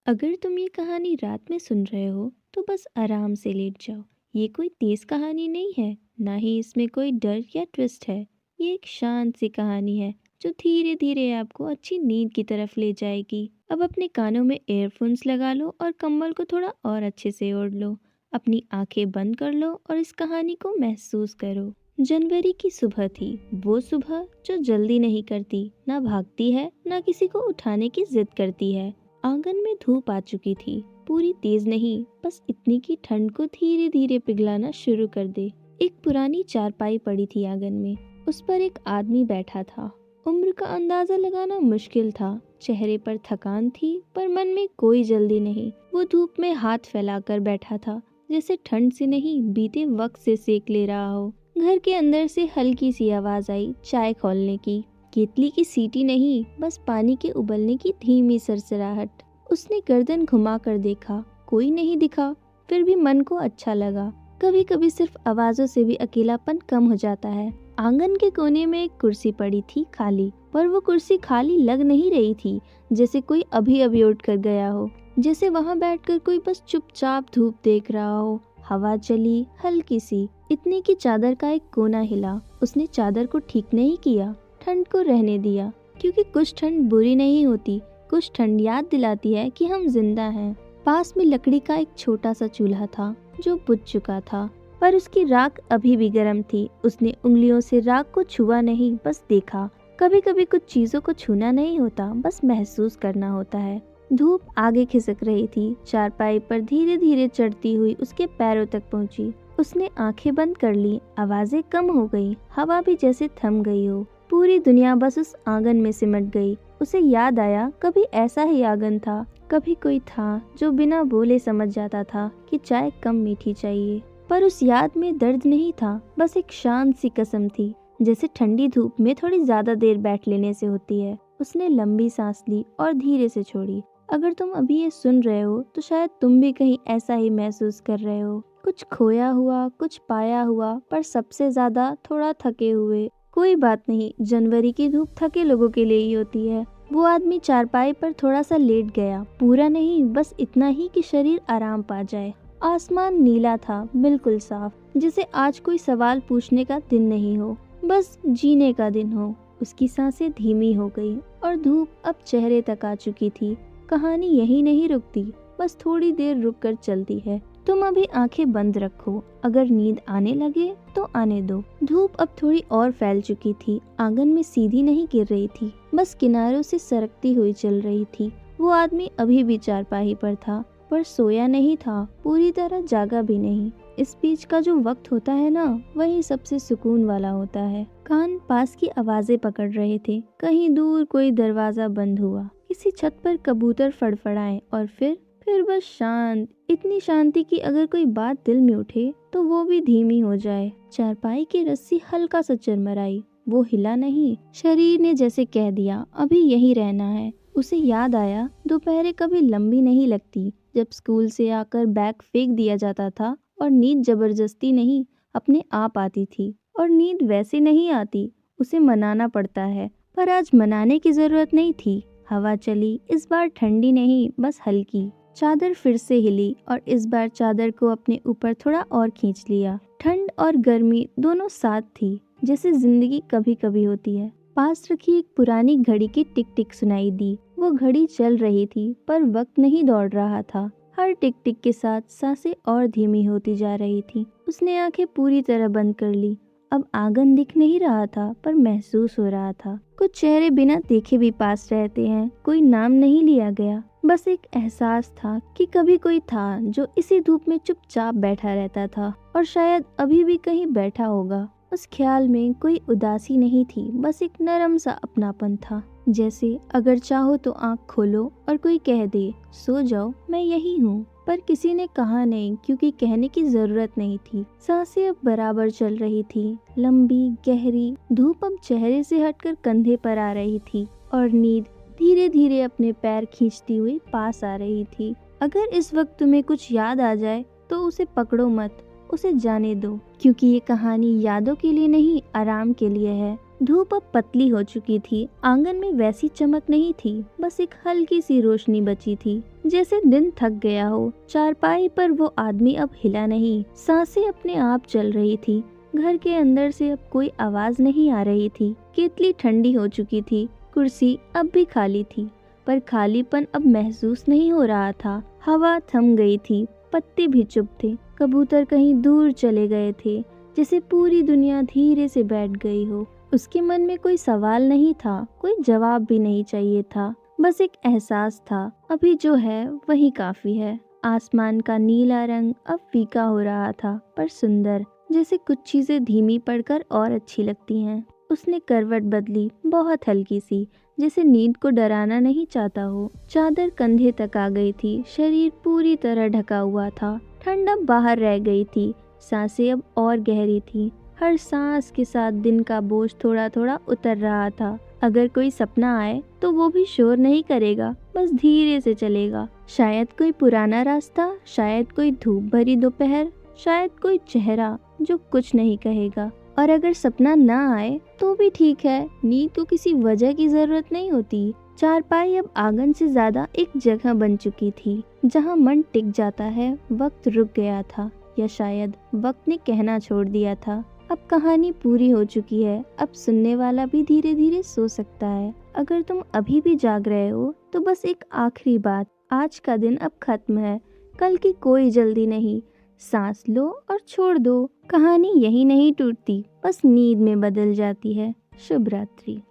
अगर तुम ये कहानी रात में सुन रहे हो तो बस आराम से लेट जाओ। ये कोई तेज कहानी नहीं है, ना ही इसमें कोई डर या ट्विस्ट है। ये एक शांत सी कहानी है जो धीरे धीरे आपको अच्छी नींद की तरफ ले जाएगी। अब अपने कानों में एयरफोन्स लगा लो और कंबल को थोड़ा और अच्छे से ओढ़ लो। अपनी आंखें बंद कर लो और इस कहानी को महसूस करो। जनवरी की सुबह थी, वो सुबह जो जल्दी नहीं करती, ना भागती है, ना किसी को उठाने की जिद करती है। आंगन में धूप आ चुकी थी, पूरी तेज नहीं, बस इतनी कि ठंड को धीरे धीरे पिघलाना शुरू कर दे। एक पुरानी चारपाई पड़ी थी आंगन में, उस पर एक आदमी बैठा था। उम्र का अंदाजा लगाना मुश्किल था, चेहरे पर थकान थी पर मन में कोई जल्दी नहीं। वो धूप में हाथ फैलाकर बैठा था, जैसे ठंड से नहीं बीते वक्त से सेक ले रहा हो। घर के अंदर से हल्की सी आवाज आई, चाय खोलने की। केतली की सीटी नहीं, बस पानी के उबलने की धीमी सरसराहट। उसने गर्दन घुमाकर देखा, कोई नहीं दिखा। फिर भी मन को अच्छा लगा। कभी कभी सिर्फ आवाजों से भी अकेलापन कम हो जाता है। आंगन के कोने में एक कुर्सी पड़ी थी खाली, पर वो कुर्सी खाली लग नहीं रही थी, जैसे कोई अभी अभी उठ कर गया हो। जैसे वहां बैठकर कोई बस चुपचाप धूप देख रहा हो। हवा चली हल्की सी, इतनी कि चादर का एक कोना हिला। उसने चादर को ठीक नहीं किया, ठंड को रहने दिया, क्योंकि कुछ ठंड बुरी नहीं होती, कुछ ठंड याद दिलाती है कि हम जिंदा हैं। पास में लकड़ी का एक छोटा सा चूल्हा था जो बुझ चुका था, पर उसकी राख अभी भी गर्म थी। उसने उंगलियों से राख को छुआ नहीं, बस देखा। कभी कभी कुछ चीजों को छूना नहीं होता, बस महसूस करना होता है। धूप आगे खिसक रही थी, चारपाई पर धीरे धीरे चढ़ती हुई उसके पैरों तक पहुंची। उसने आंखें बंद कर ली, आवाजें कम हो गई, हवा भी जैसे थम गई हो। पूरी दुनिया बस उस आंगन में सिमट गई। उसे याद आया, कभी ऐसा ही आंगन था, कभी कोई था जो बिना बोले समझ जाता था कि चाय कम मीठी चाहिए। पर उस याद में दर्द नहीं था, बस एक शांत सी कसम थी, जैसे ठंडी धूप में थोड़ी ज्यादा देर बैठ लेने से होती है। उसने लंबी सांस ली और धीरे से छोड़ी। अगर तुम अभी ये सुन रहे हो तो शायद तुम भी कहीं ऐसा ही महसूस कर रहे हो, कुछ खोया हुआ, कुछ पाया हुआ, पर सबसे ज्यादा थोड़ा थके हुए। कोई बात नहीं, जनवरी की धूप थके लोगों के लिए ही होती है। वो आदमी चारपाई पर थोड़ा सा लेट गया, पूरा नहीं, बस इतना ही कि शरीर आराम पा जाए। आसमान नीला था, बिल्कुल साफ, जिसे आज कोई सवाल पूछने का दिन नहीं हो, बस जीने का दिन हो। उसकी सांसें धीमी हो गई और धूप अब चेहरे तक आ चुकी थी। कहानी यही नहीं रुकती, बस थोड़ी देर रुक कर चलती है। तुम अभी आंखें बंद रखो, अगर नींद आने लगे तो आने दो। धूप अब थोड़ी और फैल चुकी थी, आंगन में सीधी नहीं गिर रही थी, बस किनारों से सरकती हुई चल रही थी। वो आदमी अभी भी चारपाई पर था, पर सोया नहीं था, पूरी तरह जागा भी नहीं। इस बीच का जो वक्त होता है ना, वही सबसे सुकून वाला होता है। कान पास की आवाजें पकड़ रहे थे, कहीं दूर कोई दरवाजा बंद हुआ, किसी छत पर कबूतर फड़फड़ाए, और फिर बस शांत। इतनी शांति कि अगर कोई बात दिल में उठे तो वो भी धीमी हो जाए। चारपाई की रस्सी हल्का सा चरमराई, वो हिला नहीं। शरीर ने जैसे कह दिया, अभी यही रहना है। उसे याद आया, दोपहरें कभी लंबी नहीं लगती, जब स्कूल से आकर बैग फेंक दिया जाता था और नींद जबरदस्ती नहीं, अपने आप आती थी। और नींद वैसे नहीं आती, उसे मनाना पड़ता है। पर आज मनाने की जरूरत नहीं थी। हवा चली, इस बार ठंडी नहीं, बस हल्की। चादर फिर से हिली और इस बार चादर को अपने ऊपर थोड़ा और खींच लिया। ठंड और गर्मी दोनों साथ थी, जैसे जिंदगी कभी कभी होती है। पास रखी एक पुरानी घड़ी की टिक टिक सुनाई दी। वो घड़ी चल रही थी, पर वक्त नहीं दौड़ रहा था। हर टिक टिक के साथ सांसें और धीमी होती जा रही थी। उसने आंखें पूरी तरह बंद कर ली। अब आंगन दिख नहीं रहा था, पर महसूस हो रहा था। कुछ चेहरे बिना देखे भी पास रहते हैं, कोई नाम नहीं लिया गया, बस एक एहसास था कि कभी कोई था जो इसी धूप में चुपचाप बैठा रहता था, और शायद अभी भी कहीं बैठा होगा। उस ख्याल में कोई उदासी नहीं थी, बस एक नरम सा अपनापन था, जैसे अगर चाहो तो आंख खोलो और कोई कह दे, सो जाओ, मैं यही हूँ। पर किसी ने कहा नहीं, क्योंकि कहने की जरूरत नहीं थी। सांसें अब बराबर चल रही थी, लंबी गहरी। धूप अब चेहरे से हटकर कंधे पर आ रही थी और नींद धीरे धीरे अपने पैर खींचती हुई पास आ रही थी। अगर इस वक्त तुम्हें कुछ याद आ जाए तो उसे पकड़ो मत, उसे जाने दो, क्योंकि ये कहानी यादों के लिए नहीं, आराम के लिए है। धूप अब पतली हो चुकी थी। आंगन में वैसी चमक नहीं थी, बस एक हल्की सी रोशनी बची थी, जैसे दिन थक गया हो। चारपाई पर वो आदमी अब हिला नहीं। सांसें अपने आप चल रही थी। घर के अंदर से अब कोई आवाज नहीं आ रही थी। केतली ठंडी हो चुकी थी। कुर्सी अब भी खाली थी, पर खालीपन अब महसूस नहीं हो रहा था। हवा थम गई थी, पत्ते भी चुप थे। कबूतर कहीं दूर चले गए थे, जैसे पूरी दुनिया धीरे से बैठ गई हो। उसके मन में कोई सवाल नहीं था, कोई जवाब भी नहीं चाहिए था, बस एक एहसास था, अभी जो है वही काफी है। आसमान का नीला रंग अब फीका हो रहा था, पर सुंदर, जैसे कुछ चीजें धीमी पड़कर और अच्छी लगती हैं। उसने करवट बदली, बहुत हल्की सी, जैसे नींद को डराना नहीं चाहता हो। चादर कंधे तक आ गई थी, शरीर पूरी तरह ढका हुआ था। ठंड अब बाहर रह गई थी, सांसें अब और गहरी थी। हर सांस के साथ दिन का बोझ थोड़ा थोड़ा उतर रहा था। अगर कोई सपना आए तो वो भी शोर नहीं करेगा, बस धीरे से चलेगा। शायद कोई पुराना रास्ता, शायद कोई धूप भरी दोपहर, शायद कोई चेहरा जो कुछ नहीं कहेगा। और अगर सपना ना आए तो भी ठीक है, नींद को किसी वजह की जरूरत नहीं होती। चारपाई अब आंगन से ज्यादा एक जगह बन चुकी थी, जहाँ मन टिक जाता है। वक्त रुक गया था, या शायद वक्त ने कहना छोड़ दिया था। अब कहानी पूरी हो चुकी है, अब सुनने वाला भी धीरे धीरे सो सकता है। अगर तुम अभी भी जाग रहे हो तो बस एक आखिरी बात, आज का दिन अब खत्म है, कल की कोई जल्दी नहीं। सांस लो और छोड़ दो, कहानी यही नहीं टूटती, बस नींद में बदल जाती है। शुभ रात्रि।